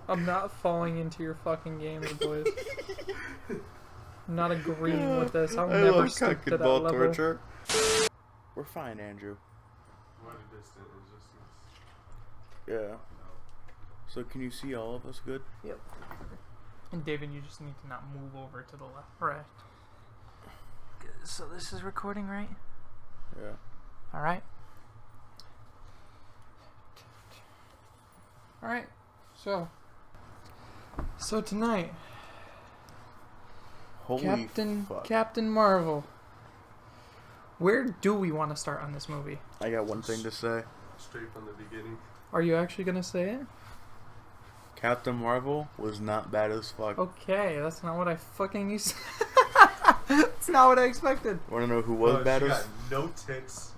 I'm not falling into your fucking games, boys. I'm not agreeing with this. I'll never stick to that level. Torture. We're fine, Andrew. What a distant existence. Yeah. So can you see all of us good? Yep. And David, you just need to not move over to the left. Right. So this is recording, right? Yeah. Alright. Alright. So tonight, Holy fuck. Captain Marvel. Where do we want to start on this movie? I got one thing to say. Straight from the beginning. Are you actually gonna say it? Captain Marvel was not bad as fuck. Okay, that's not what I fucking used. That's not what I expected. Wanna know who was bad she as? got no tits.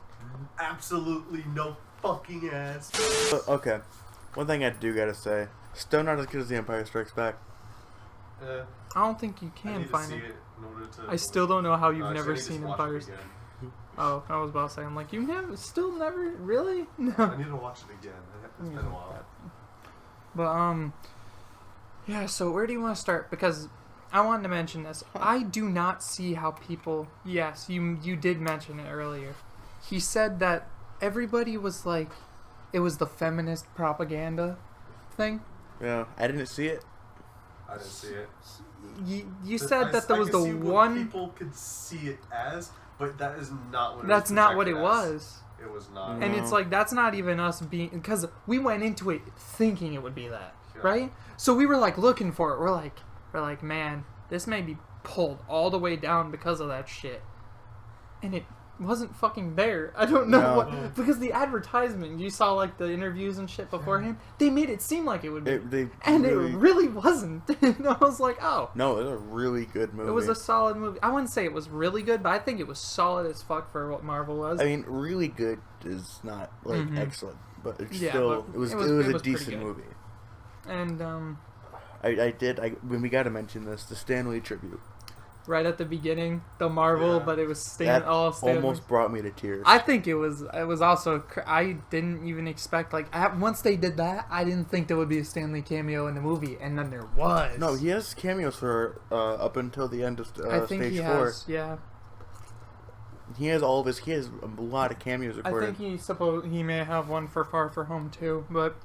Absolutely no fucking ass. Okay. One thing I do gotta say. Still not as good as The Empire Strikes Back. I don't think you I can need to find see it. in order to. I still don't know how you've No, never actually, I need to seen watch Empire. it again. Oh, I was about to say, I'm like, you still never, really? No. I need to watch it again. It's been a while. But, yeah, so where do you want to start? Because I wanted to mention this. I do not see how people, yes, you did mention it earlier. He said that everybody was like, it was the feminist propaganda thing. Yeah, I didn't see it. I didn't see it. You said that there was the I can see what one. people could see it as, but that is not what. That's it was not what it projected as. was. It was not. And it's like, that's not even us being, because we went into it thinking it would be that, Yeah. right? So we were like looking for it. We're like, man, this may be pulled all the way down because of that shit. And it wasn't fucking there. I don't know No. what, because the advertisement, you saw like the interviews and shit beforehand, they made it seem like it would be. It really wasn't. And I was like, oh. No, it was a really good movie. It was a solid movie. I wouldn't say it was really good, but I think it was solid as fuck for what Marvel was. I mean, really good is not like Mhm. excellent, but it's Yeah, still but it was it a was pretty decent good. movie. And When we got to mention this, the Stan Lee tribute. right at the beginning, the Marvel, Yeah. but it was That Stan almost brought me to tears. I think it was also I didn't even expect once they did that, I didn't think there would be a Stanley cameo in the movie, and then there was. No, he has cameos for up until the end of I think stage he 4. has. Yeah, He has all of his. He has a lot of cameos I recorded. think he may have one for Far From Home too, but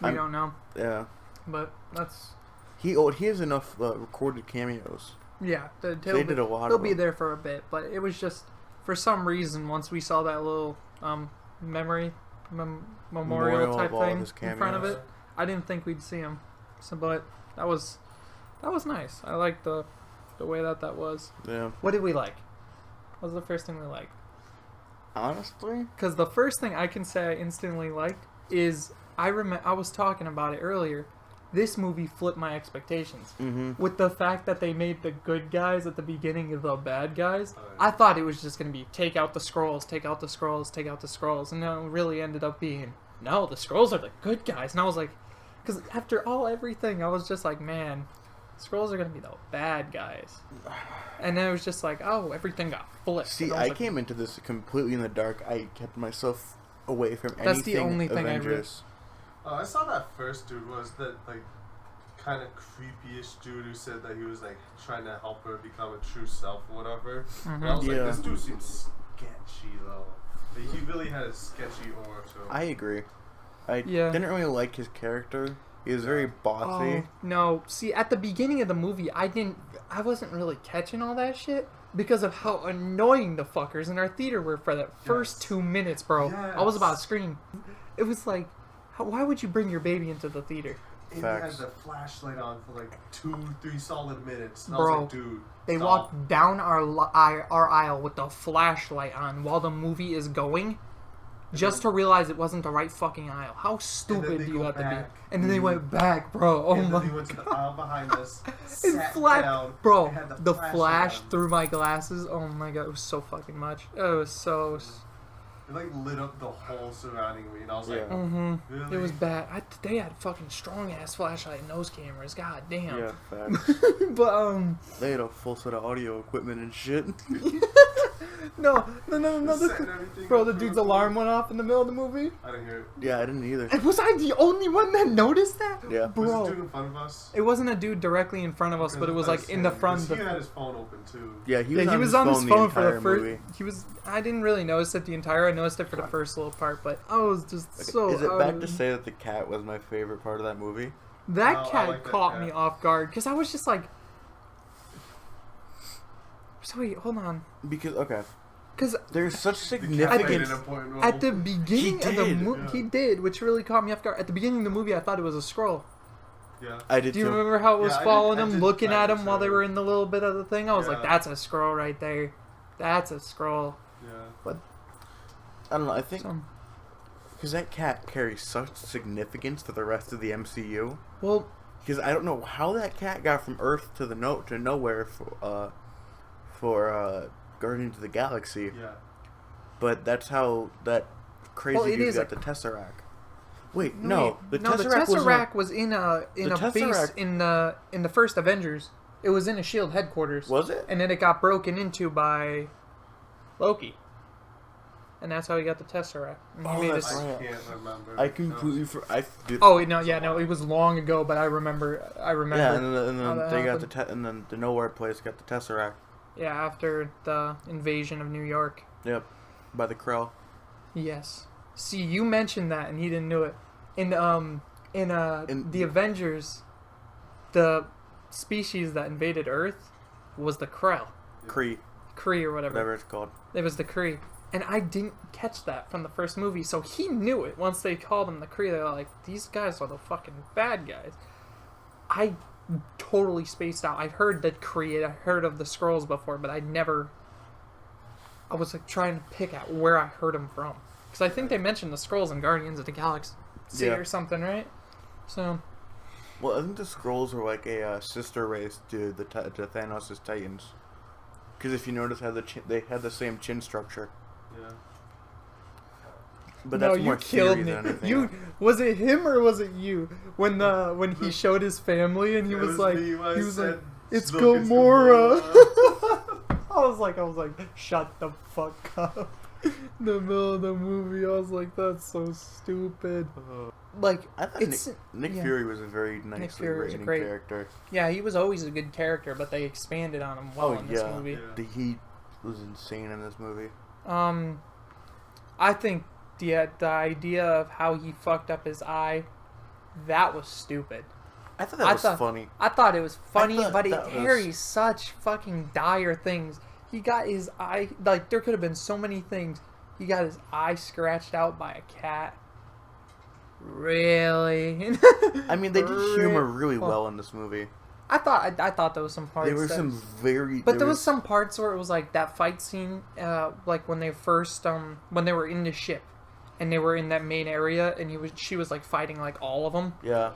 we don't know. Yeah, But that's he has enough recorded cameos. yeah. They did a lot They'll of be them. there for a bit, but it was just for some reason once we saw that little memorial type of all of thing his in front of cameos. it, I didn't think we'd see him. So, but that was nice. I liked the way that was. Yeah, What did we like? What was the first thing we liked? honestly, Because the first thing I can say I instantly liked is I was talking about it earlier. This movie flipped my expectations. With the fact that they made the good guys at the beginning of the bad guys, I thought it was just going to be take out the scrolls, take out the scrolls, take out the scrolls. And no, it really ended up being, no, the scrolls are the good guys. And I was like, because after everything, I was just like, man, scrolls are going to be the bad guys. And then it was just like, oh, everything got flipped. see, And I was like, came into this completely in the dark. I kept myself away from anything. That's the only thing I Avengers. I saw that first dude was that like kind of creepy-ish dude who said that he was like trying to help her become a true self or whatever. And I was Yeah. like, this dude seems sketchy though. Like, he really had a sketchy aura to him. I agree. I Yeah. didn't really like his character. He was very bossy. Oh, no. See, at the beginning of the movie, I wasn't really catching all that shit because of how annoying the fuckers in our theater were for that first 2 minutes, bro. I was about to scream. It was like, why would you bring your baby into the theater? And Facts. he had the flashlight on for like 2-3 solid minutes. And I Bro, was like, dude, They stop. walked down our aisle with the flashlight on while the movie is going, just to realize it wasn't the right fucking aisle. How stupid they do you go have to be? back. And then they went back, bro. Oh And my then he went to the aisle behind us, It sat flashed, down, bro. and had The flashlight flash on. through my glasses. Oh my god, it was so fucking much. It was so. It like lit up the whole surrounding me, and I was like, Mm-hmm. really? It was bad. They had fucking strong ass flashlight in those cameras. God damn. Yeah, facts. But They had a full set of audio equipment and shit. No. Setting everything Bro, up the for dude's the alarm movie. went off in the middle of the movie. I didn't hear it. Yeah, I didn't either. And was I the only one that noticed that? Yeah. Was Bro. this dude in front of us? It wasn't a dude directly in front of us, but it was like in the front. He had his phone open too. Yeah, he Yeah, was he on was his on his phone phone for the entire first. movie. He was. I didn't really notice it the entire. I noticed it for the first little part, but I was just Okay, so. Is it bad to say that the cat was my favorite part of that movie? That No, I cat like that caught cat. me off guard because I was just like. So wait, hold on, Because okay, because there's such The cat played significance. an important role. at the beginning of the did, movie, yeah. he did, which really caught me off guard. At the beginning of the movie, I thought it was a scroll. Yeah. I did Do you too. remember how it was Yeah, I did- following I him, did- looking I at did him while they too. were in the little bit of the thing? I was like, Yeah. that's a scroll right there. That's a scroll. Yeah. I don't know. I think So, because that cat carries such significance to the rest of the MCU. well, Because I don't know how that cat got from Earth to the to nowhere for Guardians of the Galaxy, Yeah. but that's how that crazy Well, it dude is got a- the Tesseract. Wait, no, the the Tesseract Tesseract was in a The base Tesseract- in the first Avengers. It was in a Shield headquarters, was it? and then it got broken into by Loki, and that's how he got the Tesseract. And he Oh, made that's his- I right. can't remember. I completely did. Oh no, yeah, no, it was long ago, but I remember. Yeah, and how then that they got happened. and then the Nowhere place got the Tesseract. Yeah, after the invasion of New York. Yep, by the Krell. Yes. See, you mentioned that, and he didn't know it. In the Avengers, the species that invaded Earth was the Krell, Kree, Kree or whatever. whatever it's called. It was the Kree, and I didn't catch that from the first movie. So he knew it once they called him the Kree. They were like, "These guys are the fucking bad guys." I totally spaced out. I'd heard that Kree, I heard of the Skrulls before, but I was like trying to pick out where I heard them from. Because I think they mentioned the Skrulls in Guardians of the Galaxy Yeah. or something, right? So, Well, I think the Skrulls were like a sister race to to Thanos' Titans. Because if you notice, they had the same chin structure. Yeah. But no, that's you more killed theory me. than anything. You was it him or was it you when he showed his family and he It was was like, me when I he was said, like, "It's "Look, it's Gamora." Gamora. I was like, shut the fuck up. In the middle of the movie, I was like, that's so stupid. Like, I thought it's Nick yeah. Fury was a very nicely Fury was a written great- character. yeah, he was always a good character, but they expanded on him well Oh, in this yeah. movie. Yeah. The heat was insane in this movie. I think the idea of how he fucked up his eye, that was stupid. I thought that was funny. I thought it was funny, thought but it that was- carries such fucking dire things. He got his eye, like, there could have been so many things. He got his eye scratched out by a cat. Really? I mean, they did humor really well in this movie. I thought there was some parts. There were that- some very. But there was some parts where it was like that fight scene, like when they first, when they were in the ship, and they were in that main area, and she was like fighting like all of them. Yeah.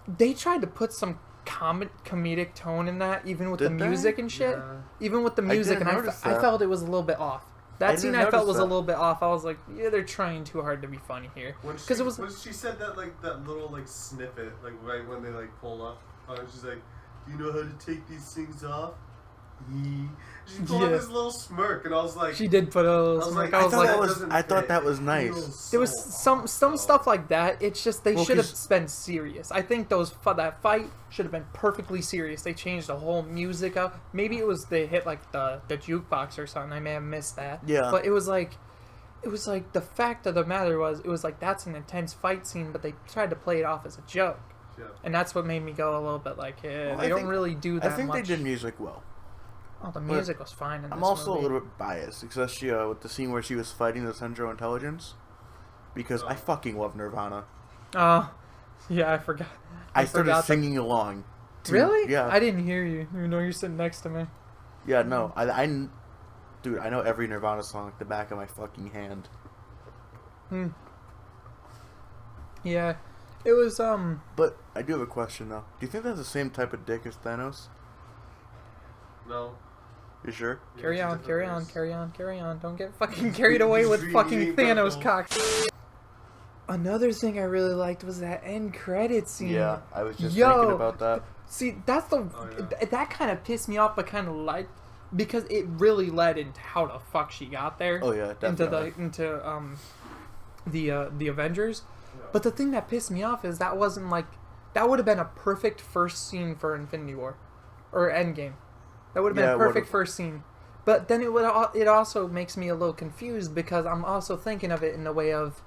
They tried to put some comedic tone in that, even with the Did they? music and shit. Yeah. Even with the music, didn't and notice I that. felt it was a little bit off. I That scene didn't I felt notice was a that. little bit off. I was like, yeah, they're trying too hard to be funny here. Because it was. When she said that, like, that little, like, snippet, like, right when they, like, pull up, she's like, "Do you know how to take these things off?" She pulled up Yeah. this little smirk, and I was like, She did put a little I was smirk. like, I was like, I thought that was nice. there was some stuff like that. It's just they Well, should have 'cause- been serious. I think that fight should have been perfectly serious. They changed the whole music up. Maybe it was they hit like the jukebox or something. I may have missed that. Yeah. But it was like the fact of the matter was it was like that's an intense fight scene, but they tried to play it off as a joke, Yeah. and that's what made me go a little bit like, Well, they I don't think- really do that I think much. they did music well. Oh, the music was fine in I'm this also movie. a little bit biased, especially with the scene where she was fighting the Central Intelligence, because I fucking love Nirvana. Oh, yeah, I forgot. I started forgot that- singing along. Really? Yeah. I didn't hear you, even though you're sitting next to me. Yeah, no, dude, I know every Nirvana song like the back of my fucking hand. Yeah, it was But I do have a question though. Do you think that's the same type of dick as Thanos? No. You sure? Yeah, Carry it's a on, different carry on, race. carry on, carry on. Don't get fucking carried away with Dreaming fucking Thanos purple. cock. Another thing I really liked was that end credit scene. Yeah, I was just Yo. thinking about that. See, that's the Oh, yeah. that kind of pissed me off, but kind of liked. because it really led into how the fuck she got there. Oh yeah, definitely. Into the Avengers. Yeah. But the thing that pissed me off is that wasn't like that would have been a perfect first scene for Infinity War or Endgame. That would have been Yeah, a it perfect would've. first scene. But then it also makes me a little confused because I'm also thinking of it in the way of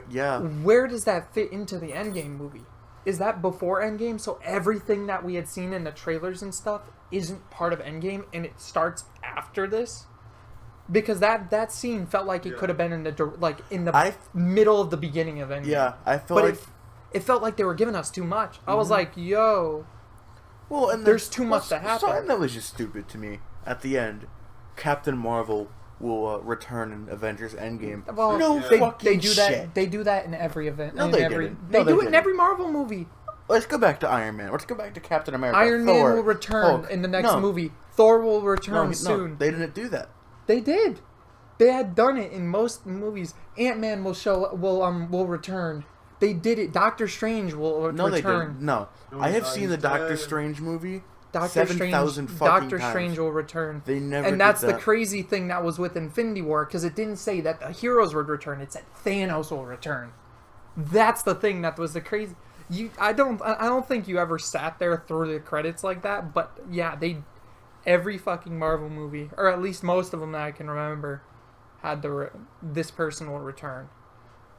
Yeah. where does that fit into the Endgame movie? Is that before Endgame? So everything that we had seen in the trailers and stuff isn't part of Endgame, and it starts after this? Because that scene felt like it Yeah. could have been in the I middle of the beginning of Endgame. yeah, I feel But like it felt like they were giving us too much. I was like, yo, well, and there's too much to Something happen. that was just stupid to me. At the end, Captain Marvel will return in Avengers Endgame. Well, no Yeah. they fucking do that. shit. They do that in every event. No, in they every, didn't. They No, they do it in didn't. every Marvel movie. Let's go back to Iron Man. Let's go back to Captain America. Iron Thor, Man will return Hulk. in the next No. movie. Thor will return No, soon. they didn't do that. They did. They had done it in most movies. Ant-Man will return. They did it. Doctor Strange will No, they return. didn't. No, No, I have he's seen the dead. Doctor Strange movie. Doctor 7,000 Strange. fucking Doctor times. Strange will return. They never. And did that's the that. crazy thing that was with Infinity War, because it didn't say that the heroes would return. It said Thanos will return. That's the thing that was the crazy. I don't think you ever sat there through the credits like that. But yeah, every fucking Marvel movie, or at least most of them that I can remember, had this person will return.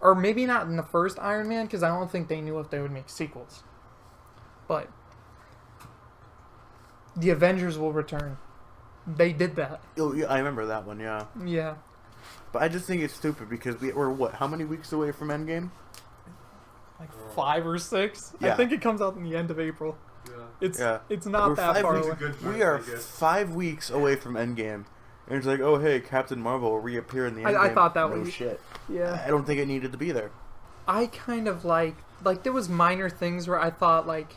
Or maybe not in the first Iron Man, because I don't think they knew if they would make sequels. But the Avengers will return. They did that. Oh, yeah, I remember that one. Yeah, Yeah. but I just think it's stupid because we're what? How many weeks away from Endgame? Like 5 or 6. I Yeah. think it comes out in the end of April. Yeah. Yeah. It's not We're that 5 far weeks away. It's a good We are birthday gift. 5 weeks away from Endgame, and it's like, oh hey, Captain Marvel will reappear in the Endgame. I thought that no was- shit. Yeah. I don't think it needed to be there. I kind of like there was minor things where I thought like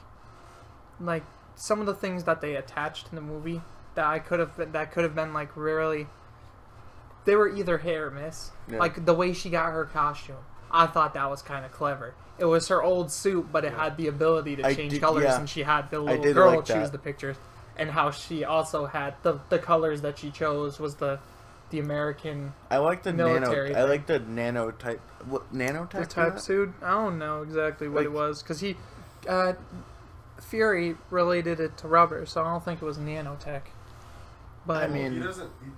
some of the things that they attached in the movie that could have been like really, they were either hit or miss. Yeah. Like the way she got her costume. I thought that was kind of clever. It was her old suit, but it Yeah. had the ability to I change did- colors, yeah. and she had the little did girl like choose that. the pictures, and how she also had the colors that she chose was the American I like the Military nano. I thing. like the nano type. What nano the type? type suit. I don't know exactly what Like- it was because Fury related it to rubber, so I don't think it was nanotech. But I mean-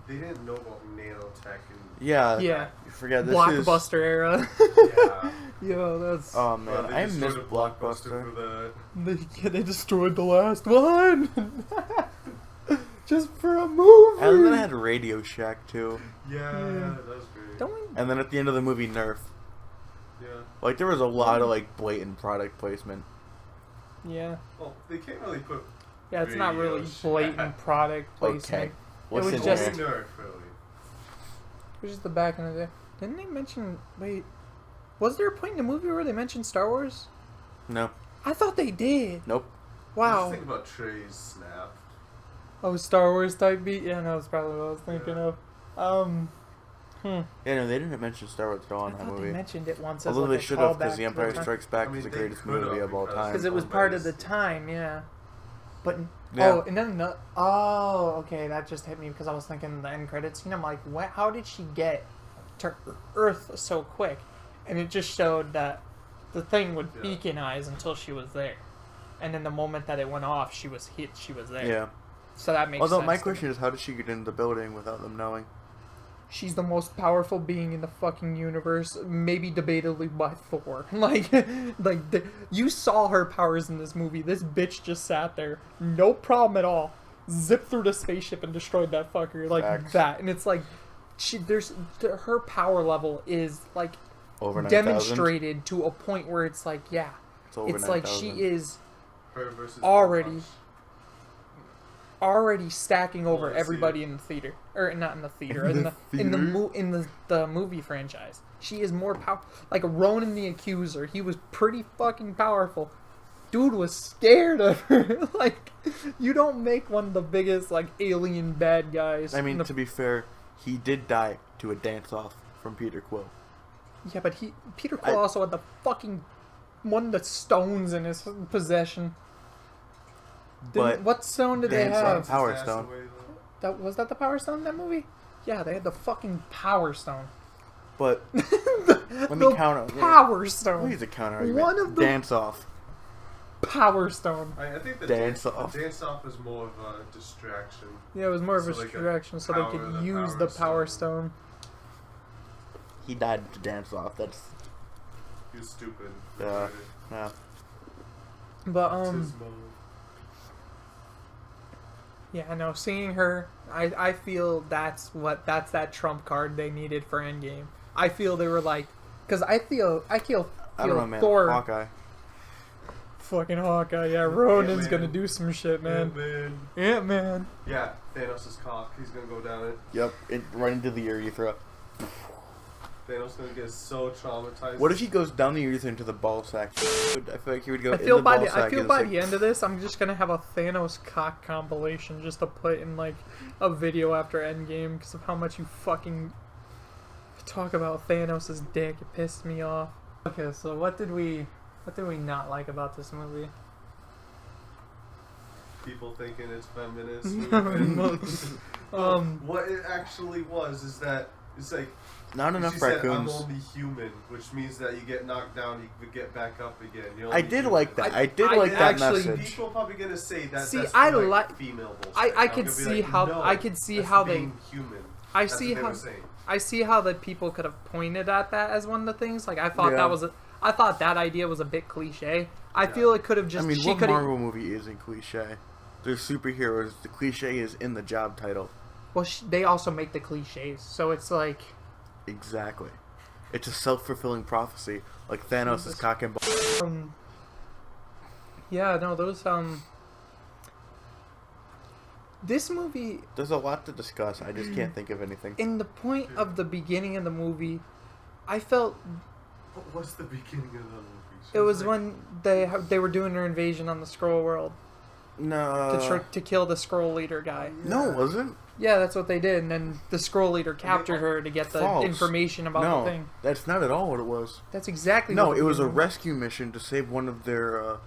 They didn't know about nanotech and Yeah. yeah, You forget this Blockbuster era. yeah. Yo, that's Oh man, They I destroyed miss the Blockbuster. for the they destroyed the last one. Just for a movie. And then I had Radio Shack too. yeah, Yeah. that's great. Don't we? And then at the end of the movie, Nerf. Yeah. Like there was a lot of like blatant product placement. Yeah, Well, they can't really put. yeah. It's not really Radio Shack. blatant product placement. Okay. What's was in just- there? Nerf, really. It was just the back end of the day. Didn't they mention? Wait, was there a point in the movie where they mentioned Star Wars? No. I thought they did. Nope. Wow. Just think about Trey's snap. Oh, Star Wars type beat? Yeah, no, that's probably what I was thinking Yeah. of. Yeah, no, they didn't mention Star Wars at all I in that thought they movie. mentioned it once. Although as they like should a have, because callback The to Empire time. Strikes Back I mean, is the they greatest could've movie of all because- time. Because it was Oh, part of nice. the time, yeah. But Yeah. oh, and then okay, that just hit me because I was thinking the end credits scene. I'm like, what? How did she get to Earth so quick? And it just showed that the thing would Yeah. beaconize until she was there, and then the moment that it went off, she was hit. She was there. Yeah. So that makes Although sense. my to me. question is, how did she get into the building without them knowing? She's the most powerful being in the fucking universe, maybe debatably by Thor. You saw her powers in this movie. This bitch just sat there, no problem at all, zipped through the spaceship and destroyed that fucker like Facts. that. And it's like, her power level is like Over 9,000? demonstrated to a point where it's like, yeah, It's over it's like she 9,000. is Her versus Already. Flash. already stacking over Oh, I see. everybody in the theater, or not in the theater, In the in the movie franchise. She is more powerful. Like Ronan the Accuser, he was pretty fucking powerful. Dude was scared of her. Like, you don't make one of the biggest like alien bad guys. I mean, in the- to be fair, he did die to a dance-off from Peter Quill. yeah, but Peter Quill also had the fucking one of the stones in his possession. But What stone did they Dance have? Off. Power Passed Stone. away, though. That was that the Power Stone in that movie? Yeah, they had the fucking Power Stone. But let me The count it. Power Stone. Please a counter One of the- dance off. Power Stone. I think the Dance dance off. The dance off is more of a distraction. Yeah, it was more of a So, like, a distraction so they power could the use Power the Power Stone. Stone. He died to dance off. That's He was stupid. yeah. But Tismo. yeah, I know. Seeing her, I feel that's that trump card they needed for Endgame. I feel they were like, because I feel I don't know, man. Thor, Hawkeye. fucking Hawkeye. Yeah, Ronan's Ant-Man. gonna do some shit, man. Man. Ant-Man. Yeah, Thanos' cock. He's gonna go down it. Yep, right into the urethra. Thanos gonna get so traumatized. What if he goes down the urethra into the ball sack? I feel like he would go I in feel the by ball the sack. I feel and by it's the end of this, I'm just gonna have a Thanos cock compilation just to put in like a video after Endgame because of how much you fucking talk about Thanos' dick. It pissed me off. Okay, so what did we not like about this movie? People thinking it's feminist. What it actually was is that it's like not enough she said, raccoons. I'm only human, which means that you get knocked down, you can get back up again. You're I only did human. like that. I did I like that actually- message. People are probably gonna say that. See, that's I like like- female bullshit. I I'm could gonna be see like, how- no, I could see that's how they- being human. I That's see what they how were saying. I see how that people could have pointed at that as one of the things. Like I thought Yeah. I thought that idea was a bit cliche. I Yeah. feel it could have I just mean, she what could have. Marvel movie isn't cliche? They're superheroes. The cliche is in the job title. Well, they also make the cliches, so it's like. Exactly. It's a self-fulfilling prophecy, like Thanos' cock and ball. Yeah, no, those This movie, There's a lot to discuss. I just can't think of anything. in the point of the beginning of the movie, I felt What was the beginning of the movie? it was when they were doing their invasion on the Skrull world No. to kill the Skrull leader guy. No, it wasn't. Yeah, that's what they did, and then the Skrull leader captured her to get the False. information about No, the thing. that's not at all what it was. That's exactly No, what it was a beginning rescue mission to save one of their.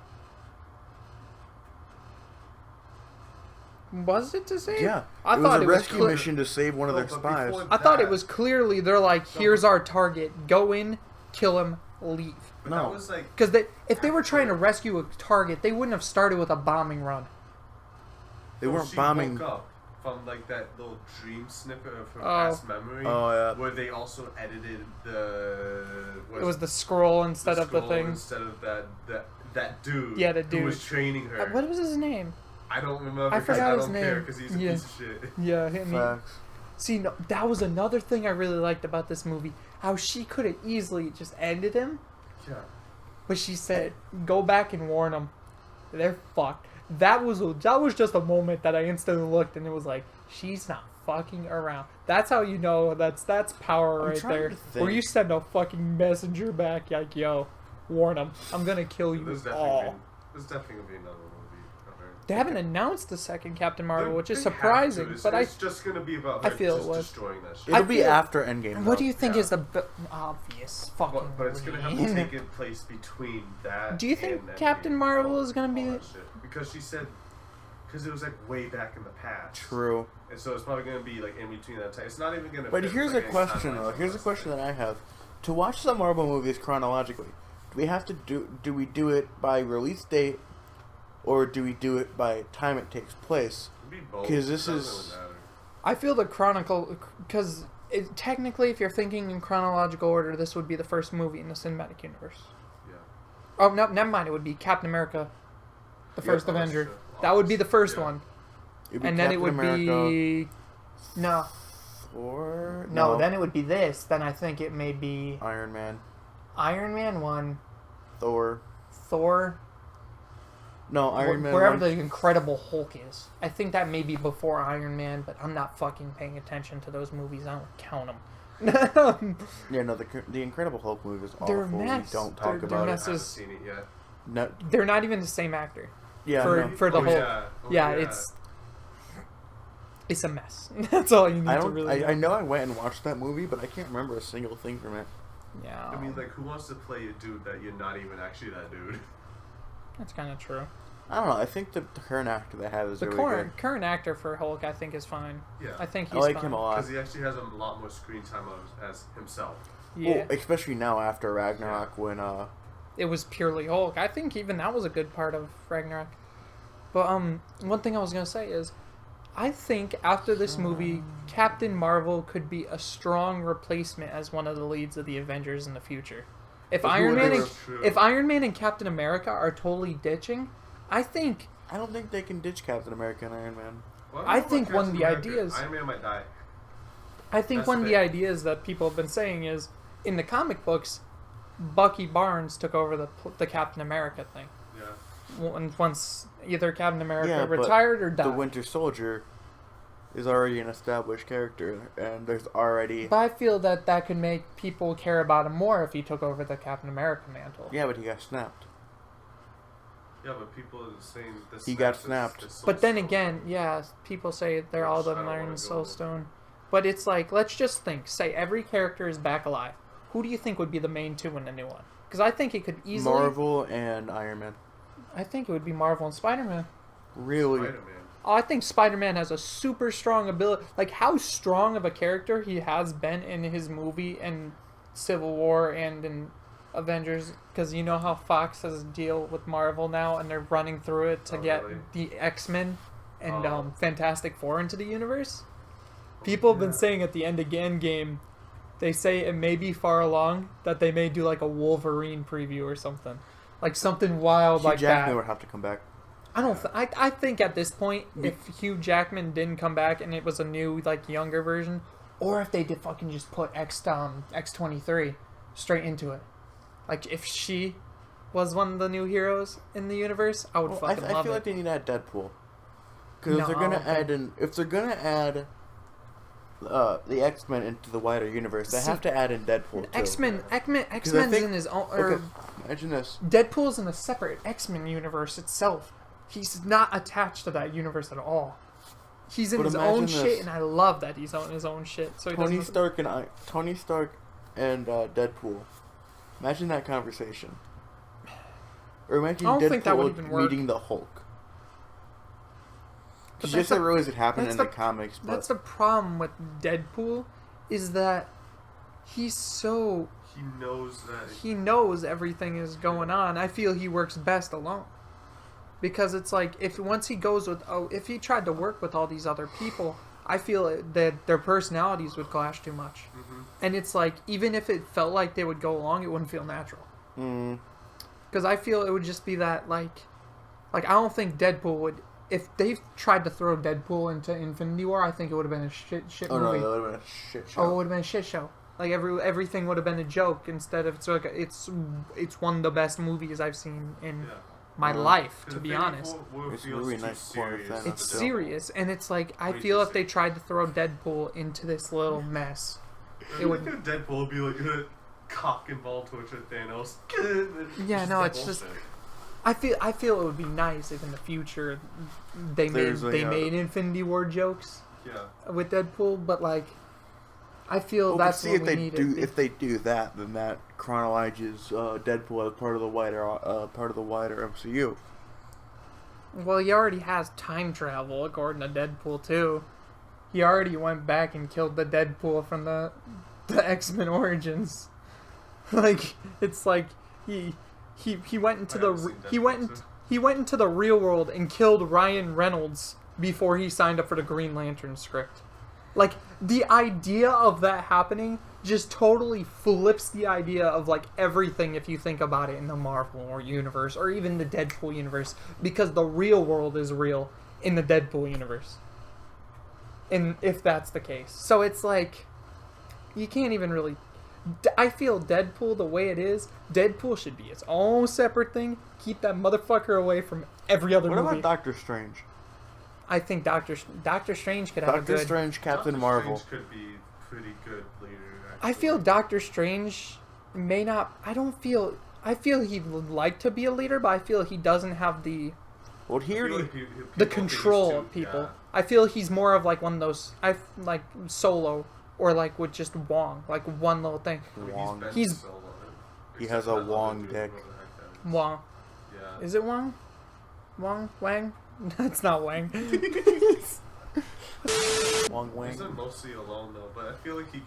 Was it to save? Yeah, I it thought was a it was rescue clear- mission to save one of No, their but spies. before I thought it that- was clearly they're like, here's our target. Go in, kill him, leave. But No. that was like Because if they were trying to rescue a target, they wouldn't have started with a bombing run. They no, weren't she bombing. Woke up from like that little dream snippet of her Oh. past memory. Oh, yeah. Where they also edited the. It was the scroll instead of the scroll thing. Instead of that dude. Yeah, the dude. who was training her. What was his name? I don't remember. I 'cause forgot I his don't care name. because he's a Yeah. piece of shit. Yeah, him. Facts. See, no, that was another thing I really liked about this movie. How she could have easily just ended him, Yeah. but she said, "Go back and warn them. They're fucked." That was just a moment that I instantly looked and it was like, she's not fucking around. That's how you know that's power I'm right trying there. to Where think. you send a fucking messenger back like, "Yo, warn them. I'm gonna kill you There's all." definitely gonna be another movie of her. They haven't announced the second Captain Marvel, which is They have surprising. to. But It's just gonna be about I her feel it just was. destroying that shit. It'll I be feel- after Endgame. what though. do you think Yeah. is the obvious fucking? But it's gonna have to reason? take in place between that. Do you think and Captain Endgame, Marvel is gonna all be- that shit. Because she said, because it was like way back in the past. True. And so it's probably gonna be like in between that time. It's not even gonna. But fit here's with, a like, any question timeline though. for Here's a us. question that I have. To watch some Marvel movies chronologically, do we have to do we do it by release date, or do we do it by time it takes place? It'd be both. 'Cause this It doesn't is- really matter. I feel the chronicle because technically, if you're thinking in chronological order, this would be the first movie in the cinematic universe. Yeah. Oh no, never mind. It would be Captain America, the Yeah, first oh, Avenger. shit. That would be the first Yeah. one, It'd be and then it Captain would America, be no, Thor. no. Then it would be this. Then I think it may be Iron Man, Iron Man 1, Thor. Thor, No, Iron Man. wherever 1. the Incredible Hulk is. I think that may be before Iron Man, but I'm not fucking paying attention to those movies. I don't count them. Yeah, no, the Incredible Hulk movie is awful. They're a We mess. don't They're- talk they're about I it. mess- haven't is- seen it yet. No, They're not even the same actor. yeah, for no. for the Oh, whole. yeah. Oh, yeah, it's a mess. That's all you need I to don't. really. I know I went and watched that movie, but I can't remember a single thing from it. Yeah, I mean, like, who wants to play a dude that you're not even actually that dude? that's kind of true. I don't know. I think the current actor they have is The really current actor for Hulk, I think, is fine. Yeah. I think good. he's I like fine. him a lot. Because he actually has a lot more screen time as himself. Yeah, Well, especially now after Ragnarok when it was purely Hulk. I think even that was a good part of Ragnarok. But one thing I was gonna say is, I think after this movie, Captain Marvel could be a strong replacement as one of the leads of the Avengers in the future. If But who Iron would Man they and True. if Iron Man and Captain America are totally ditching, I think I don't think they can ditch Captain America and Iron Man. Well, I don't know about think one of Captain the America. ideas- Iron Man might die. That's one of the thing. ideas that people have been saying is in the comic books, Bucky Barnes took over the Captain America thing. Yeah. Once either Captain America Yeah, but retired or died. The Winter Soldier is already an established character, and there's already But I feel that could make people care about him more if he took over the Captain America mantle. yeah, but he got snapped. Yeah, but people are saying this. He got snapped. But then again, yeah, people say they're all the Which I don't Iron wanna Soul go. Stone. But it's like, let's just think. Say every character is back alive. Who do you think would be the main two in the new one? Because I think it could easily. Marvel and Iron Man. I think it would be Marvel and Spider-Man. Really? Spider-Man. Oh, I think Spider-Man has a super strong ability. Like, how strong of a character he has been in his movie and Civil War and in Avengers. Because you know how Fox has a deal with Marvel now, and they're running through it to Oh, get really? the X-Men and Oh. Fantastic Four into the universe. People have been Yeah. saying at the end of Endgame, they say it may be far along, that they may do like a Wolverine preview or something. Like something wild Hugh like Jackman that. would have to come back. I don't. I think at this point, if Hugh Jackman didn't come back and it was a new like younger version, or if they did fucking just put X-23 straight into it, like if she was one of the new heroes in the universe, I would Well, fucking I love feel it. like they need to add Deadpool. Because No, if they're I gonna don't think- add if they're gonna add the X-Men into the wider universe, they See, have to add in Deadpool too. X-Men's think- in his own. Or Okay, imagine this. Deadpool's in a separate X-Men universe itself. He's not attached to that universe at all. He's in But his imagine own this. shit, and I love that he's on his own shit. So he Tony doesn't. Stark and Deadpool. Imagine that conversation. Or imagine I don't think that would Deadpool even work. meeting the Hulk. But Because that's yes, I the- realize it happened that's in the the- comics, but That's the problem with Deadpool, is that he's so He knows that. he knows everything is going on. I feel he works best alone, because it's like if once he goes with if he tried to work with all these other people, I feel that their personalities would clash too much, Mhm. and it's like even if it felt like they would go along, it wouldn't feel natural. Because I feel it would just be that like I don't think Deadpool would. If they tried to throw Deadpool into Infinity War, I think it would have been a shit oh no, movie. that would have been a shit show. Oh, it would have been a shit show. Like everything would have been a joke instead of it's one of the best movies I've seen in Yeah. my Yeah. life, to 'Cause be Infinity honest. War It's feels really too nice for serious that. of It's a film. serious, and it's like I Way feel too if they serious. tried to throw Deadpool into this little mess, it would. Deadpool would be like cock and ball torture Thanos. Yeah, no, it's just- I feel it would be nice if in the future they There's made a, made Infinity War jokes Yeah. with Deadpool, but like I feel Well, but that's see what if we they needed. do if they do that, then that chronologizes Deadpool as part of the wider MCU. Well, he already has time travel according to Deadpool too. He already went back and killed the Deadpool from the X-Men Origins. Like it's like he went into I the haven't seen he Deadpool, went so- he went into the real world and killed Ryan Reynolds before he signed up for the Green Lantern script. Like the idea of that happening just totally flips the idea of like everything if you think about it in the Marvel or universe or even the Deadpool universe, because the real world is real in the Deadpool universe. And if that's the case. So it's like you can't even really I feel Deadpool the way it is, Deadpool should be its own separate thing. Keep that motherfucker away from every other What movie. about Doctor Strange? I think Doctor Strange could have a Doctor good Strange, Captain Doctor Marvel. Strange could be pretty good later. I feel Doctor Strange may not. I feel he would like to be a leader, but I feel he doesn't have the Well, he already control of people. Yeah. I feel he's more of like one of those. Like Solo or like with just Wong, like one little thing. Wong. He's- He has a Wong dick. Wong, Yeah. is it Wong? Wang? That's not Wang. Wong Wang. He's mostly alone though, but I feel like he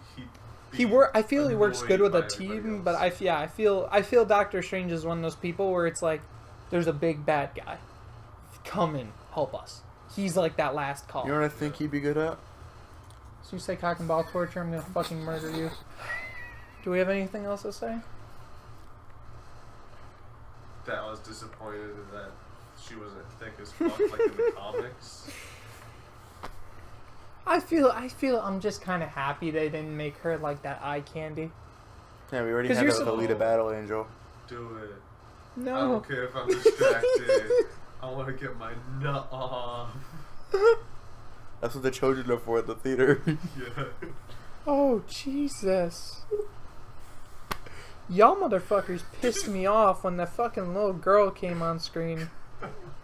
I feel he works good with a annoyed by everybody team, else. but I feel Doctor Strange is one of those people where it's like, there's a big bad guy. Come and help us. He's like that last call. You know what I think he'd be good at? So you say cock and ball torture, I'm gonna fucking murder you. Do we have anything else to say? that I was disappointed that she wasn't thick as fuck like in the comics. I feel I'm just kind of happy they didn't make her like that eye candy. Yeah, we already 'Cause had you're that with so- Alita Battle Angel. Do it. I No. don't care if I'm distracted. I want to get my nut off. That's what the children are for at the theater. Yeah. Oh, Jesus. Y'all motherfuckers pissed me off when that fucking little girl came on screen.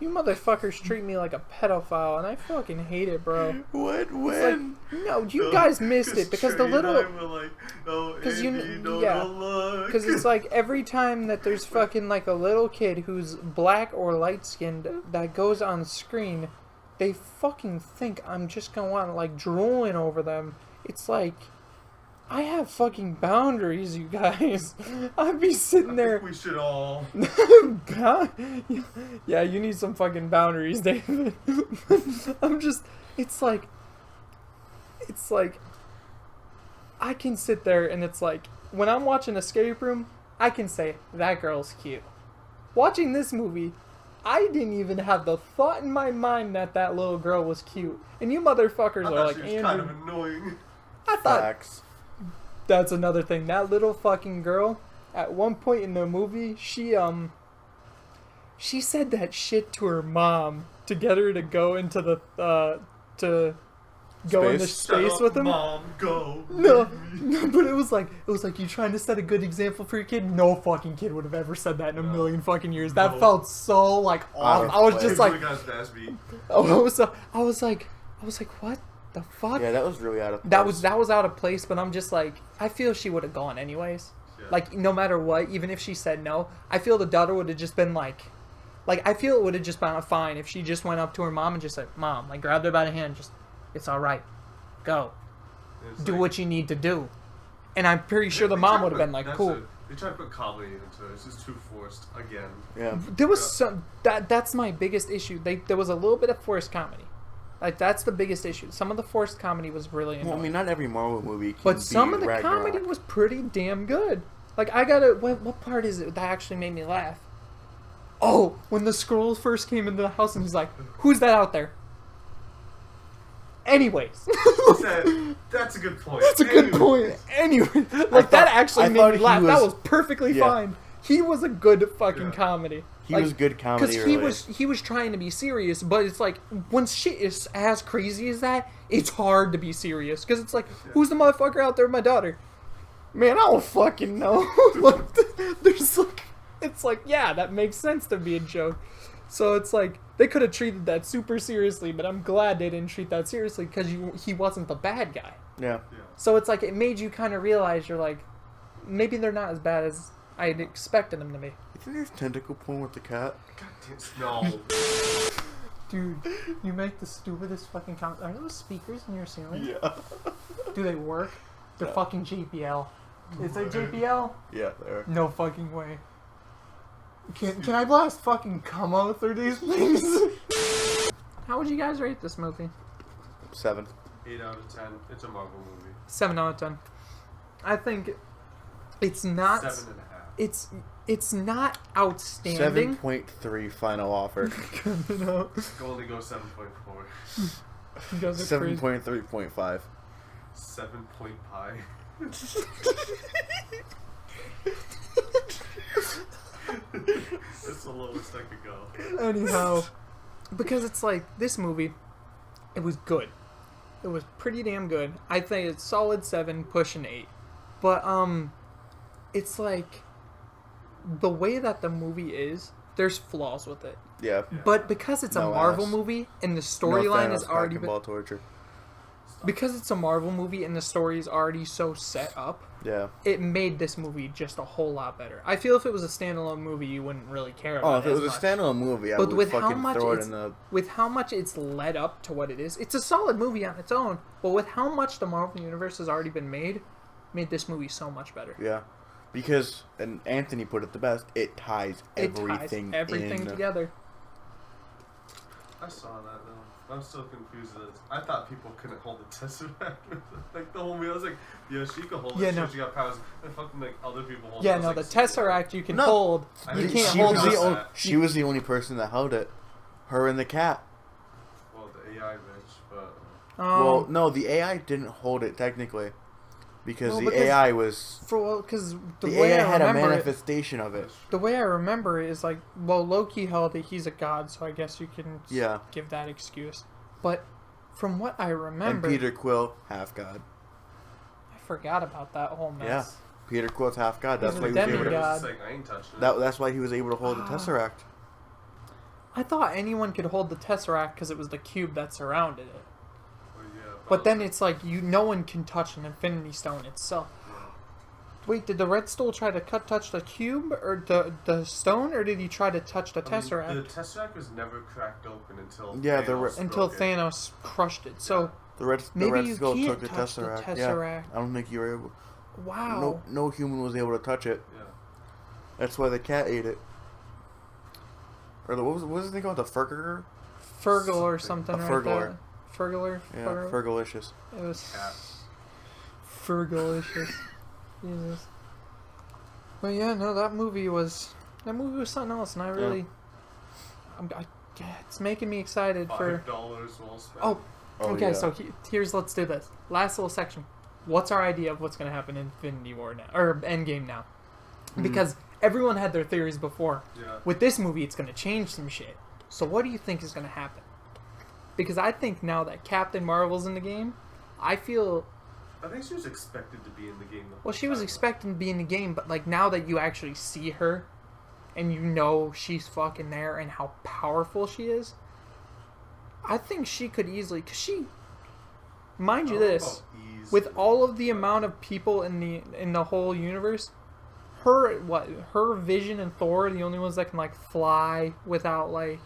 You motherfuckers treat me like a pedophile, and I fucking hate it, bro. What? It's When? like, no, you guys missed it because the Trey and little... I were like, oh, Because Andy, no, yeah, don't look. because it's like every time that there's fucking like a little kid who's black or light skinned that goes on screen, they fucking think I'm just gonna want like drooling over them. It's like I have fucking boundaries, you guys. I'd be sitting I there. think we should all. Yeah, you need some fucking boundaries, David. I'm just. It's like I can sit there and it's like when I'm watching Escape Room, I can say that girl's cute. Watching this movie, I didn't even have the thought in my mind that that little girl was cute, and you motherfuckers I are thought like, she was Andrew. kind of annoying. I thought Facts. that's another thing. That little fucking girl, at one point in the movie, she said that shit to her mom to get her to go into the into Space? space Shut with up, him. Mom, go. No, but it was like you trying to set a good example for your kid. No fucking kid would have ever said that in a No. million fucking years. That No. felt so like off. of I was place. just like, Got his ass beat. I was like, what the fuck? Yeah, that was really out of place. That was out of place, but I'm just like, I feel she would have gone anyways. Yeah. Like, no matter what, even if she said no, I feel the daughter would have just been like, I feel it would have just been fine if she just went up to her mom and just said, Mom, like, grabbed her by the hand, just, it's alright, go, It's do like- what you need to do. And I'm pretty sure the They mom tried would to have been put- like, that's cool. it. They tried to put comedy into it. This is too forced again. Yeah. There was some, that's my biggest issue. There was a little bit of forced comedy. Like, that's the biggest issue. Some of the forced comedy was really annoying. Well, I mean, not every Marvel movie can But be some of the Ragnarok. comedy was pretty damn good. Like, I gotta... What part is it that actually made me laugh? Oh, when the Skrulls first came into the house and he's like, who's that out there? Anyways. That's a good point. That's a good point. Anyway. Like, that actually I made thought me he laugh. That was- was perfectly Yeah. fine. He was a good fucking Yeah. comedy. He was good comedy. Because he was trying to be serious, but it's like when shit is as crazy as that, it's hard to be serious. Because it's like, who's the motherfucker out there with my daughter? Man, I don't fucking know. Like, there's like, it's like, yeah, that makes sense to be a joke. So it's like they could have treated that super seriously, but I'm glad they didn't treat that seriously because he wasn't the bad guy. Yeah. Yeah. So it's like it made you kind of realize you're like, maybe they're not as bad as I had expected them to be. You think there's tentacle porn with the cat? God damn. No. Dude, you make the stupidest fucking comment. Are those speakers in your ceiling? Yeah. Do they work? They're No. fucking JBL. Is it JBL? Yeah, there. No fucking way. Can I blast fucking cum out through these things? How would you guys rate this movie? 7. 8 out of 10. It's a Marvel movie. 7 out of 10. I think it's not. 7.5. It's not outstanding. 7.3 final offer. You know, Only go 7.4. you guys are crazy. 7.3.5. 7 point pie. That's the lowest I could go. Anyhow, because it's like this movie, it was good. It was pretty damn good. I think it's solid 7, pushing 8. But it's like the way that the movie is, there's flaws with it. Yeah. Yeah. But because it's a No Marvel ass. movie and the No storyline Thanos is already cock and ball torture. because it's a Marvel movie and the story is already so set up, Yeah. it made this movie just a whole lot better. I feel if it was a standalone movie, you wouldn't really care about Oh, it if it as was a much. standalone movie, I But would with how fucking much throw it it's- in the. With how much it's led up to what it is, it's a solid movie on its own. But with how much the Marvel Universe has already been made this movie so much better. Yeah. Because, and Anthony put it the best, it ties everything in. together. I saw that though. I'm still confused. I thought people couldn't hold the Tesseract. Like the whole movie, I was like, yeah, she could hold Yeah, it. no. She got powers. And fucking like other people hold it. I Yeah, was no, like, the Tesseract you can No. hold. I You think can't she hold was the- the the. only, she was the only person that held it. Her and the cat. Well, the AI bitch, but Well, no, the AI didn't hold it technically. Because Well, the because- AI was. because the The way AI I had a remember it, manifestation of it. the way I remember it is like, well, Loki held it. He's a god, so I guess you can Yeah. give that excuse. But from what I And remember, Peter Quill, half god. I forgot about that whole mess. Yeah. Peter Quill's half god. That's He's why a he was able it to. was demigod. just like I ain't touching it. That's why he was able to hold the Ah. Tesseract. I thought anyone could hold the Tesseract because it was the cube that surrounded it. Well, yeah, But then it's like no one can touch an Infinity Stone itself. Wait, did the Red Skull try to touch the cube or the stone, or did he try to touch the Tesseract The Tesseract was never cracked open until Yeah, the Thanos until broke it. Thanos crushed it? So The Red maybe you Skull can't took the touch the Tesseract. Tesseract. Yeah. I don't think you were able. Wow. No human was able to touch it. Yeah. That's why the cat ate it. Or what was his thing called? The Ferger? Fergal or something A like Fergaler. that. Fergaler? Yeah, Fergal? Fergalicious. It was Cat. Fergalicious. Jesus. But yeah, no, that movie was something else, and I really, it's making me excited for. $5 well spent. Oh, Oh, okay. yeah. So here's let's do this last little section. What's our idea of what's gonna happen in Infinity War now or Endgame now? Because everyone had their theories before. Yeah. With this movie, it's gonna change some shit. So what do you think is gonna happen? Because I think now that Captain Marvel's in the game, I feel. I think she was expected to be in the game. The whole Well, she was time. expecting to be in the game, but like now that you actually see her, and you know she's fucking there and how powerful she is, I think she could easily. Cause she, mind you, I don't know this about ease, with all of the amount of people in the whole universe, her Vision and Thor are the only ones that can like fly without like.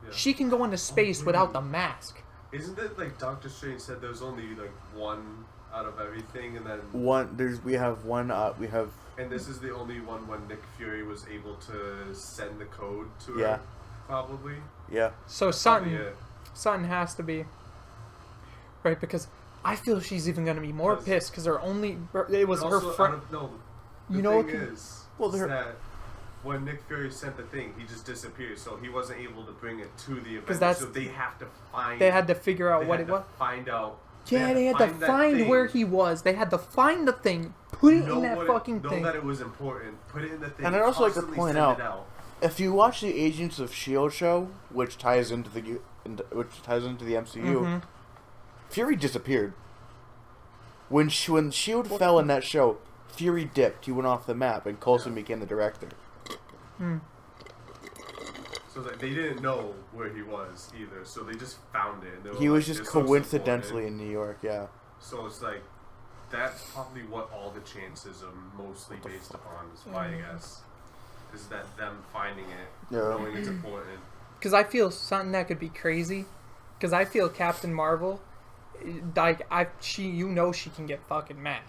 Yeah. She can go into space really? without the mask. Isn't it like Doctor Strange said there's only like one out of everything, and then We have one. We have. and this is the only one when Nick Fury was able to send the code to Yeah. her, probably. Yeah. So Probably something. it. Something has to be. Right, because I feel she's even going to be more 'Cause- pissed because it was And her also, friend. out of- no, You the know thing what- is, Well, is there- that when Nick Fury sent the thing, he just disappeared, so he wasn't able to bring it to the event. that's- So they have to find. They had to figure out they what had it to was. Find out. Yeah, they had to that find thing, where he was. They had to find the thing, put it in that fucking know thing. that it was important. Put it in the thing. And I'd also like to constantly point send it out- If you watch the Agents of Shield show, which ties into the MCU, Mhm. Fury disappeared. When Shield fell in that show, Fury dipped. He went off the map, and Coulson became the director. So like, they didn't know where he was either, so they just found it. And they were He was like, just "They're so coincidentally supportive." in New York. Yeah. So it's like that's probably what all the chances are mostly based upon. Is why I guess is that them finding it, Yeah. knowing it's important. Because I feel something that could be crazy. Because I feel Captain Marvel, like she can get fucking mad.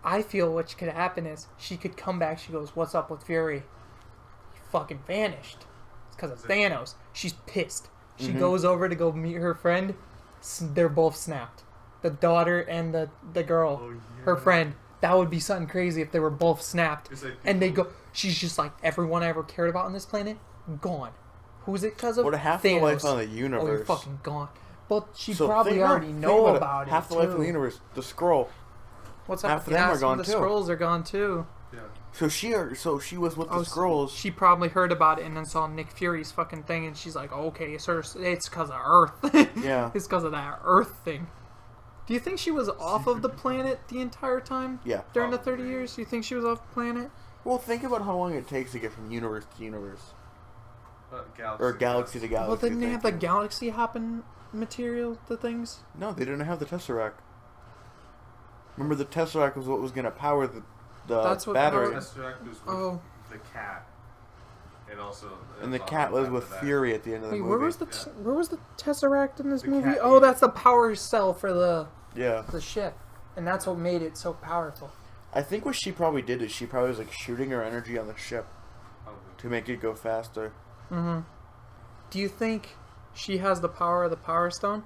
I feel what could happen is she could come back. She goes, "What's up with Fury? He fucking vanished. It's because of Thanos." She's pissed. She goes over to go meet her friend. They're both snapped. The daughter and the girl, Oh, her yeah. friend. That would be something crazy if they were both snapped. It's like And they people- go. She's just like everyone I ever cared about on this planet, gone. Who's it because of? What half the Thanos. life on the Oh, you're universe? fucking gone. But she So probably think already know about it. Half the life of too. the universe. The scroll. What's up? half of them are some gone the too. Scrolls are gone too. Yeah. So she was with the Oh, scrolls. She probably heard about it and then saw Nick Fury's fucking thing, and she's like, "Okay, sir, it's because of Earth. Yeah. It's because of that Earth thing." Do you think she was off of the planet the entire time Yeah. during the 30 Probably. years? Do you think she was off the planet? Well, think about how long it takes to get from universe to universe, Galaxy or galaxy to galaxy. Well, didn't they thank have the you. galaxy hopping material, the things? No, they didn't have the Tesseract. Remember, the Tesseract was what was going to power the That's what battery. powered- Tesseract was with Oh. the cat, and also. And the also cat on lives top with of that. Fury at the end of the Wait, movie. where was the Tesseract in this The movie? cat Oh, ate that's the power cell for the Yeah. ship, and that's what made it so powerful. I think what she probably did is she probably was like shooting her energy on the ship Probably. to make it go faster. Mm-hmm. Do you think she has the power of the Power Stone?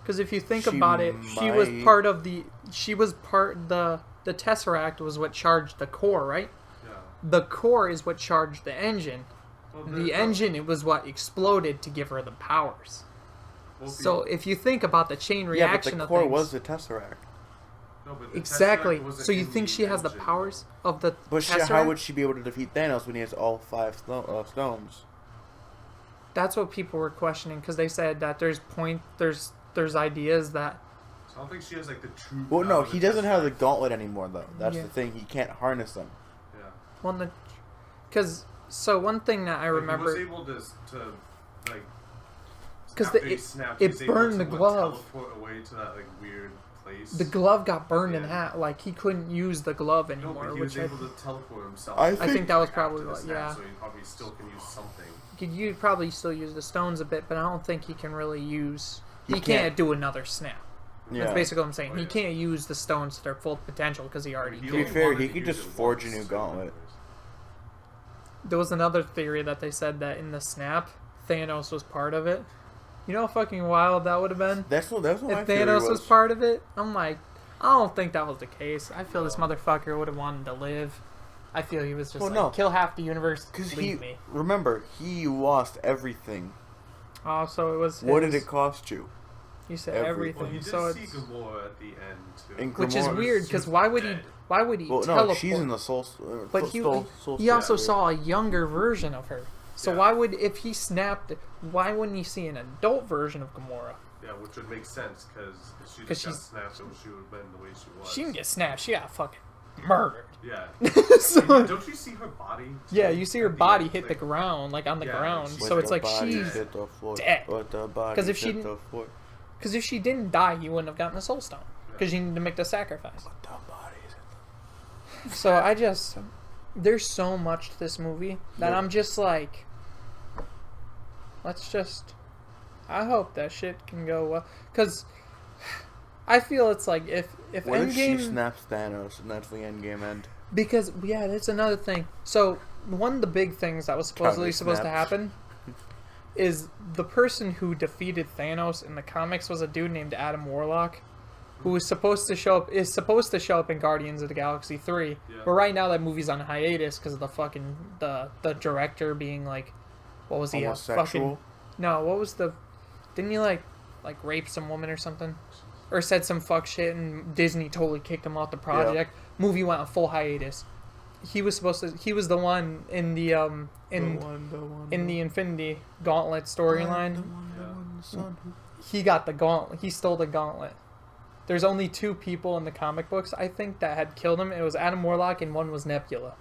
Because if you think She about it, she was might. part of the. She was part the Tesseract was what charged the core, right? Yeah. The core is what charged the engine. Well, The engine it was what exploded to give her the powers. well, So if you think about the chain Yeah, but reaction the of core things, was the Tesseract. no, but the exactly. Tesseract wasn't So you in think the she has the engine, powers of the But Tesseract? how would she be able to defeat Thanos when he has all 5 stones? That's what people were questioning because they said that there's ideas that So I don't think she has like the true. Well, no, power of he the doesn't have the Tesseract. gauntlet anymore, though. That's Yeah. the thing. He can't harness them. Yeah. one because so one thing that I Like, remember he was able to like. 'Cause after the- he snapped, it he was able burned to, the like, glove. Teleport away to that like weird place. the glove got burned in Yeah. half. Like he couldn't use the glove No, anymore, but he which was able to teleport himself. I I think that was probably after the like, snap, yeah. So he probably still can use something. you probably still use the stones a bit, but I don't think he can really use. He He can't can't- do another snap. Yeah. That's basically what I'm saying. Oh, He yeah. can't use the stones to their full potential because he already He To be did. only fair, wanted he to could use just it forge a once, new so- gauntlet. There was another theory that they said that in the snap, Thanos was part of it. You know how fucking wild that would have been? That's what my If theory Thanos was was. part of it, I'm like, I don't think that was the case. I feel this motherfucker would have wanted to live. I feel he was just Well, like, no. kill half the universe, Because leave me. remember, he lost everything. Oh, so it was What did his- it cost you? You said everything. Well, he everything, did so see it's... Gamora at the end too. And Which is Gamora- weird, because why would he dead. teleport? No, she's in the soul. But he also saw a younger version of her. So Yeah. why would, if he snapped, why wouldn't he see an adult version of Gamora? Yeah, which would make sense because if she 'Cause just got she's- snapped, she would have been the way she was. She didn't get snapped, she got fucking murdered. Yeah. So- Don't you see her body? yeah, you see her At the body end, hit the like- ground, like on the Yeah, ground. like, So it's like she's... dead. Because if she didn't- Because if she didn't die, he wouldn't have gotten the Soul Stone. Because she needed to make the sacrifice. So I just... There's so much to this movie that Yeah. I'm just like... Let's just... I hope that shit can go well. Because... I feel it's like if What if she Endgame... snaps Thanos and that's the Endgame end? Because, yeah, that's another thing. So, one of the big things that was supposedly Counter supposed to snaps. happen is the person who defeated Thanos in the comics was a dude named Adam Warlock, who was supposed to show up in Guardians of the Galaxy 3. Yeah. But right now that movie's on hiatus because of the fucking the director being like, what was he? A Homosexual? fucking no, what was the? Didn't he like rape some woman or something? Or said some fuck shit and Disney totally kicked him off the project. Movie went on full hiatus. He was the one in the in the Infinity Gauntlet storyline. He got the gauntlet. He stole the gauntlet. There's only 2 people in the comic books, I think, that had killed him. It was Adam Warlock and one was Nebula,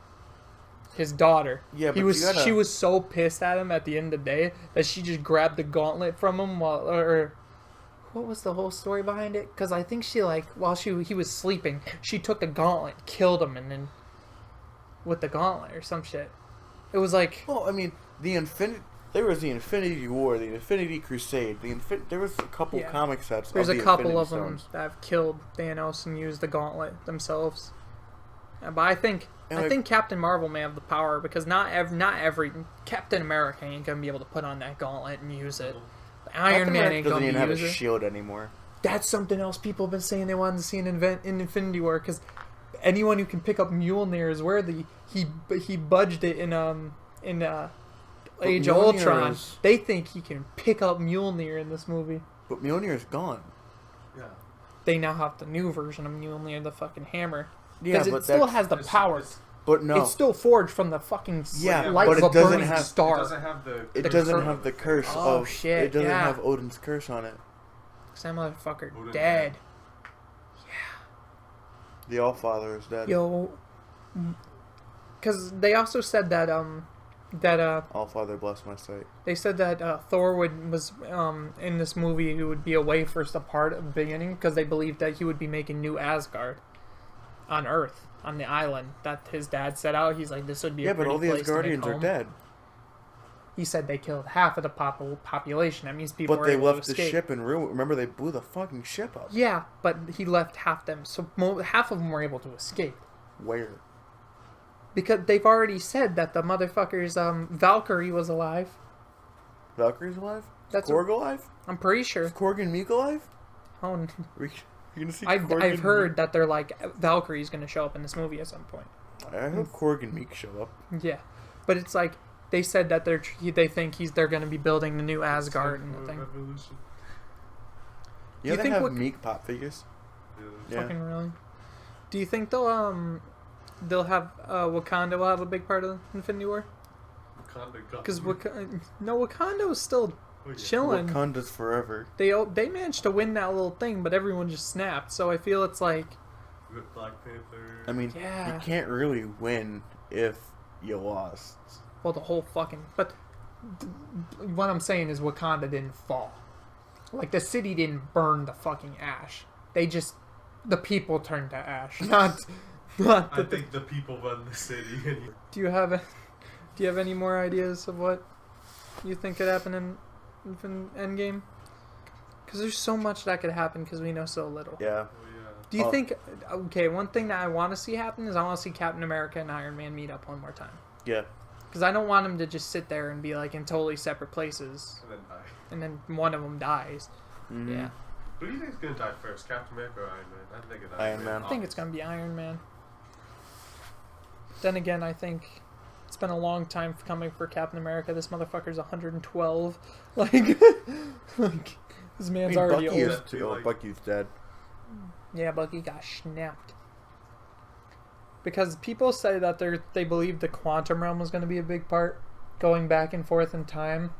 his daughter. Yeah, but She was so pissed at him at the end of the day that she just grabbed the gauntlet from him or what was the whole story behind it? Because I think she while he was sleeping, she took the gauntlet, killed him, and then with the gauntlet or some shit. It was like Well, I mean, there was the Infinity War, the Infinity Crusade, there was a couple Yeah. comic sets. there's of a the couple Infinity of them Stones. that have killed Thanos and used the gauntlet themselves. But I think And think Captain Marvel may have the power because not every Captain America ain't gonna be able to put on that gauntlet and use it. Iron Captain Man America ain't doesn't gonna even have a use it. shield anymore. That's something else people have been saying they wanted to see in Infinity War because anyone who can pick up Mjolnir is where he budged it in Age of Mjolnir Ultron. is- They think he can pick up Mjolnir in this movie. But Mjolnir's gone. Yeah. They now have the new version of Mjolnir, the fucking hammer. Yeah, Because but it still that's- has the power. But no, It's still forged from the fucking Yeah, light but of it a doesn't burning have- It star. doesn't have the. it the doesn't cur- have the curse Oh, of. shit, It doesn't yeah. have Odin's curse on it. That motherfucker Odin. dead. The Allfather is dead. Yo, because they also said that that All Father bless my sight. they said that Thor was in this movie, he would be away for a part of the beginning because they believed that he would be making New Asgard on Earth, on the island that his dad set out. He's like, this would be Yeah, a but pretty all the place to make Asgardians are home. dead. He said they killed half of the population. That means people But were they able left to the escape. ship in ruin. Remember, they blew the fucking ship up. Yeah, but he left half them, so half of them were able to escape. Where? Because they've already said that the motherfucker's Valkyrie was alive. Valkyrie's alive? That's Korg alive? I'm pretty Is sure. Korg and Meek alive? Oh, Are you gonna see I've Korg and heard that they're like Valkyrie's gonna show up in this movie at some point. Meek? I hope Korg and Meek show up. Yeah, but it's like they said that they think they're gonna be building the new Asgard and the thing. Revolution. You you know they think have what- Meek pop figures? Yeah. Yeah. Fucking really. Do you think they'll have Wakanda will have a big part of Infinity War? Because Wakanda was still chilling. Wakanda's forever. They managed to win that little thing, but everyone just snapped. So I feel it's like, With Black Panther. I mean, Yeah. you can't really win if you lost. well, the whole fucking. But what I'm saying is Wakanda didn't fall. Like the city didn't burn to fucking ash. The people turned to ash. Not I think the people run the city. Do you have any more ideas of what you think could happen in Endgame? Because there's so much that could happen because we know so little. Yeah. Do you think? Okay, one thing that I want to see happen is I want to see Captain America and Iron Man meet up one more time. Yeah. Because I don't want them to just sit there and be like in totally separate places, And then die. and then one of them dies. Mhm. Yeah, Who do you think is gonna die first, Captain America or Iron Man? I think it's Iron Man. I think it's gonna be Iron Man. Then again, I think it's been a long time coming for Captain America. This motherfucker's 112. Like, like this I man's mean, already Bucky old. is too. Oh, Bucky's dead. Yeah, Bucky got snapped. Because people say that they believe the quantum realm was going to be a big part, going back and forth in time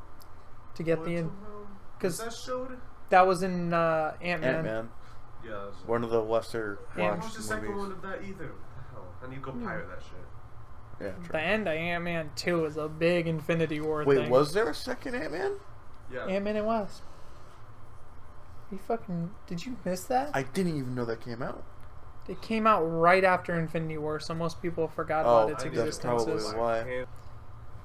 to get the. Because Because that showed. that was in Ant-Man. Ant-Man. Yeah. That was, One of the lesser I Yeah. didn't watch watched the second movies. one of that either. Wow. I need to go pirate that shit. Yeah, The true. end of Ant-Man 2 is a big Infinity War Wait, thing. was there a second Ant-Man? Yeah. Ant-Man and Wasp. Did you miss that? I didn't even know that came out. It came out right after Infinity War, so most people forgot Oh, about its I need that's to probably existences. why.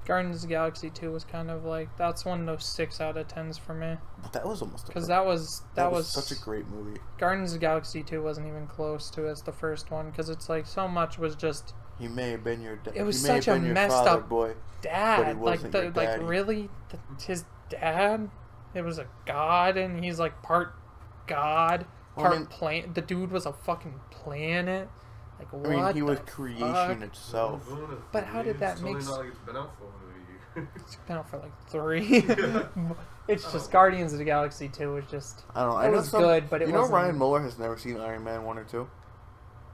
Guardians of the Galaxy 2 was kind of like, that's one of those 6 out of 10s for me. But that was almost. Because that was such a great movie. Guardians of the Galaxy 2 wasn't even close to as the first one, because it's like so much was just He may have been your dad. It was he may such have a been your messed father, up- boy. dad. But he wasn't your daddy. Really? His dad? It was a god, and he's like part god, Well, I part mean- planet. The dude was a fucking planet. Like, what I mean, he was the creation fuck? itself. But how did that It's make only s- not like it's been out for a year. It's been out for like 3. It's just Guardians of the Galaxy 2 was just. I don't know. It I know was some, good, but it you know wasn't. Ryan Muller has never seen Iron Man 1 or 2?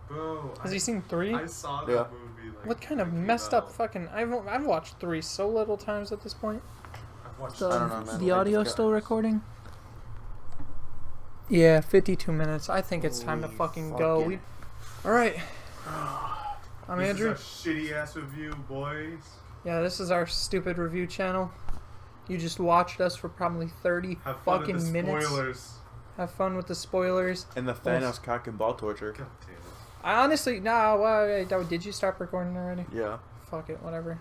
Bro, Has he seen 3? I saw that Yeah. movie. Like, What kind of when it came messed up out. fucking? I've watched 3 so little times at this point. I've watched I don't know, man. The I audio just still got- recording? Yeah, 52 minutes. I think it's time to Holy fucking go. fucking- All right. I'm This Andrew. is a shitty ass review, boys. Yeah, this is our stupid review channel. You just watched us for probably 30 Have fun with fucking the minutes. spoilers. Have fun with the spoilers. And the Thanos cock and ball torture. God damn it. I honestly, no, wait, did you stop recording already? Yeah. Fuck it, whatever.